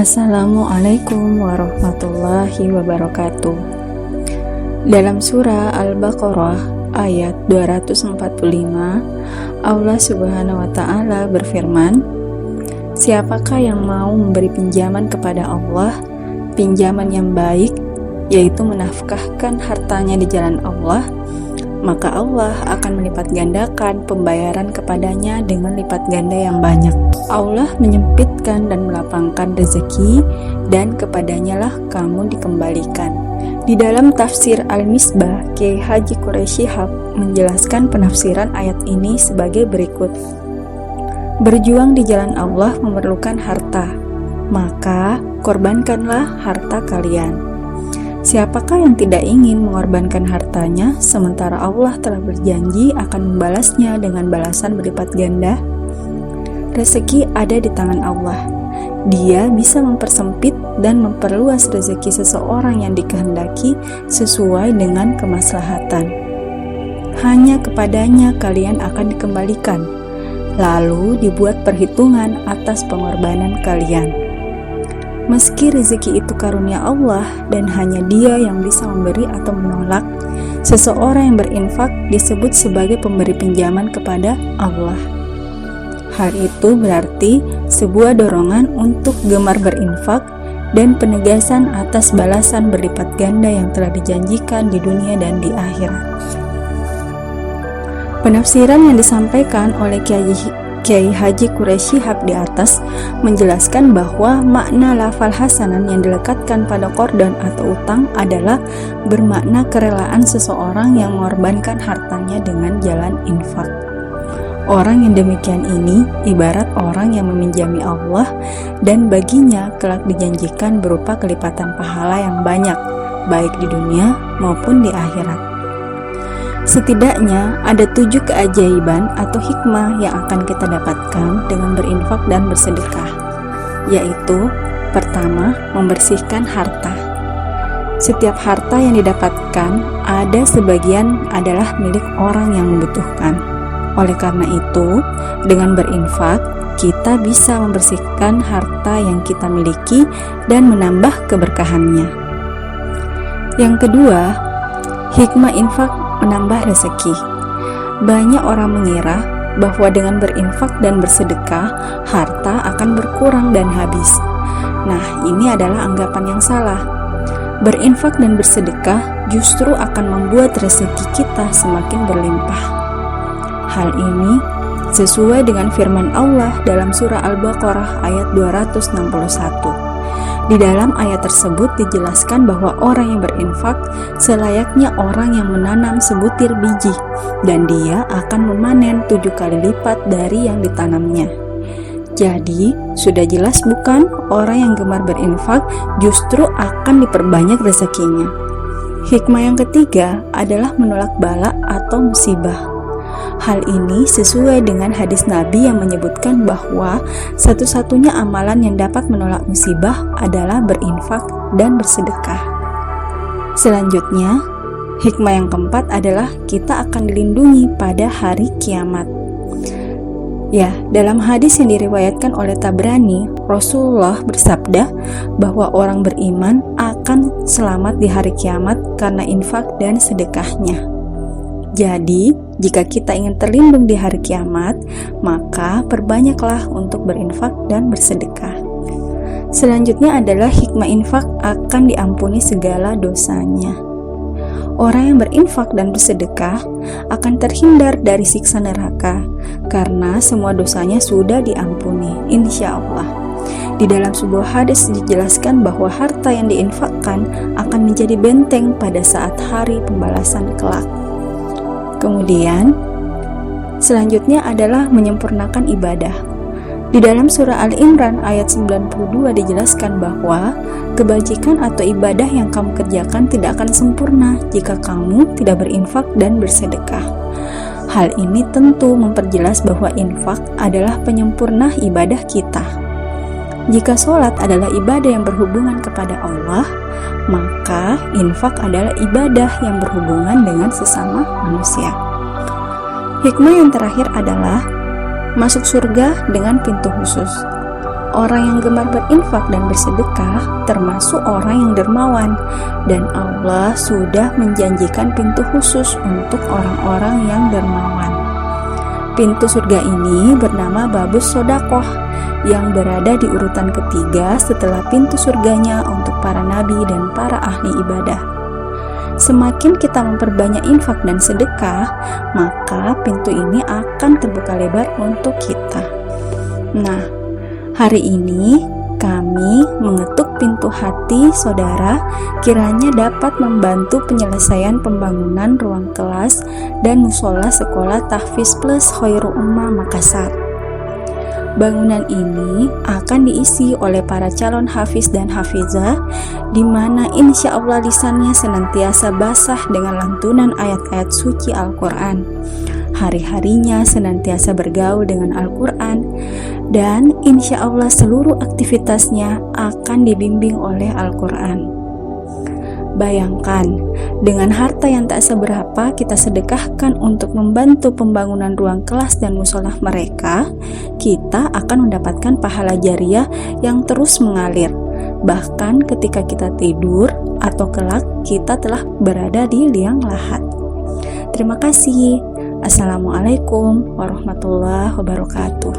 Assalamualaikum warahmatullahi wabarakatuh. Dalam surah Al-Baqarah ayat 245, Allah Subhanahu wa Ta'ala berfirman, "Siapakah yang mau memberi pinjaman kepada Allah, pinjaman yang baik, yaitu menafkahkan hartanya di jalan Allah, maka Allah akan melipat gandakan pembayaran kepadanya dengan lipat ganda yang banyak. Allah menyempitkan dan melapangkan rezeki, dan kepadanya lah kamu dikembalikan." Di dalam tafsir Al-Misbah, Kiai Haji Quraisy Shihab menjelaskan penafsiran ayat ini sebagai berikut. Berjuang di jalan Allah memerlukan harta, maka korbankanlah harta kalian. Siapakah yang tidak ingin mengorbankan hartanya, sementara Allah telah berjanji akan membalasnya dengan balasan berlipat ganda? Rezeki ada di tangan Allah. Dia bisa mempersempit dan memperluas rezeki seseorang yang dikehendaki sesuai dengan kemaslahatan. Hanya kepadanya kalian akan dikembalikan, lalu dibuat perhitungan atas pengorbanan kalian. Meski rezeki itu karunia Allah dan hanya Dia yang bisa memberi atau menolak, seseorang yang berinfak disebut sebagai pemberi pinjaman kepada Allah. Hal itu berarti sebuah dorongan untuk gemar berinfak dan penegasan atas balasan berlipat ganda yang telah dijanjikan di dunia dan di akhirat. Penafsiran yang disampaikan oleh Kiai Haji Quraisy Shihab di atas menjelaskan bahwa makna lafal hasanan yang dilekatkan pada qardon atau utang adalah bermakna kerelaan seseorang yang mengorbankan hartanya dengan jalan infak. Orang yang demikian ini ibarat orang yang meminjami Allah dan baginya kelak dijanjikan berupa kelipatan pahala yang banyak, baik di dunia maupun di akhirat. Setidaknya ada 7 keajaiban atau hikmah yang akan kita dapatkan dengan berinfak dan bersedekah, yaitu pertama, membersihkan harta. Setiap harta yang didapatkan ada sebagian adalah milik orang yang membutuhkan. Oleh karena itu, dengan berinfak kita bisa membersihkan harta yang kita miliki dan menambah keberkahannya. Yang kedua, hikmah infak menambah rezeki. Banyak orang mengira bahwa dengan berinfak dan bersedekah, harta akan berkurang dan habis. Nah, ini adalah anggapan yang salah. Berinfak dan bersedekah justru akan membuat rezeki kita semakin berlimpah. Hal ini sesuai dengan firman Allah dalam surah Al-Baqarah ayat 261. Di dalam ayat tersebut dijelaskan bahwa orang yang berinfak selayaknya orang yang menanam sebutir biji, dan dia akan memanen 7 kali lipat dari yang ditanamnya. Jadi, sudah jelas bukan, orang yang gemar berinfak justru akan diperbanyak rezekinya. Hikmah yang ketiga adalah menolak bala atau musibah. Hal ini sesuai dengan hadis Nabi yang menyebutkan bahwa satu-satunya amalan yang dapat menolak musibah adalah berinfak dan bersedekah. Selanjutnya, hikmah yang keempat adalah kita akan dilindungi pada hari kiamat. Ya, dalam hadis yang diriwayatkan oleh Tabrani, Rasulullah bersabda bahwa orang beriman akan selamat di hari kiamat karena infak dan sedekahnya. Jadi, jika kita ingin terlindung di hari kiamat, maka perbanyaklah untuk berinfak dan bersedekah. Selanjutnya adalah hikmah infak akan diampuni segala dosanya. Orang yang berinfak dan bersedekah akan terhindar dari siksa neraka karena semua dosanya sudah diampuni, insya Allah. Di dalam sebuah hadis dijelaskan bahwa harta yang diinfakkan akan menjadi benteng pada saat hari pembalasan kelak. Kemudian, selanjutnya adalah menyempurnakan ibadah. Di dalam surah Al-Imran ayat 92 dijelaskan bahwa kebajikan atau ibadah yang kamu kerjakan tidak akan sempurna jika kamu tidak berinfak dan bersedekah. Hal ini tentu memperjelas bahwa infak adalah penyempurna ibadah kita. Jika sholat adalah ibadah yang berhubungan kepada Allah, maka infak adalah ibadah yang berhubungan dengan sesama manusia. Hikmah yang terakhir adalah masuk surga dengan pintu khusus. Orang yang gemar berinfak dan bersedekah termasuk orang yang dermawan, dan Allah sudah menjanjikan pintu khusus untuk orang-orang yang dermawan. Pintu surga ini bernama Babus Sodakoh, yang berada di urutan ketiga setelah pintu surganya untuk para nabi dan para ahli ibadah. Semakin kita memperbanyak infak dan sedekah, maka pintu ini akan terbuka lebar untuk kita. Nah, hari ini kami mengetuk pintu hati saudara, kiranya dapat membantu penyelesaian pembangunan ruang kelas dan musola sekolah Tahfiz Plus Khairul Ummah Makassar. Bangunan ini akan diisi oleh para calon hafiz dan hafizah, di mana insya Allah lisannya senantiasa basah dengan lantunan ayat-ayat suci Al-Quran. Hari-harinya senantiasa bergaul dengan Al-Quran, dan insya Allah seluruh aktivitasnya akan dibimbing oleh Al-Quran. Bayangkan, dengan harta yang tak seberapa kita sedekahkan untuk membantu pembangunan ruang kelas dan musola mereka, kita akan mendapatkan pahala jariah yang terus mengalir. Bahkan ketika kita tidur atau kelak, kita telah berada di liang lahat. Terima kasih. Assalamualaikum warahmatullahi wabarakatuh.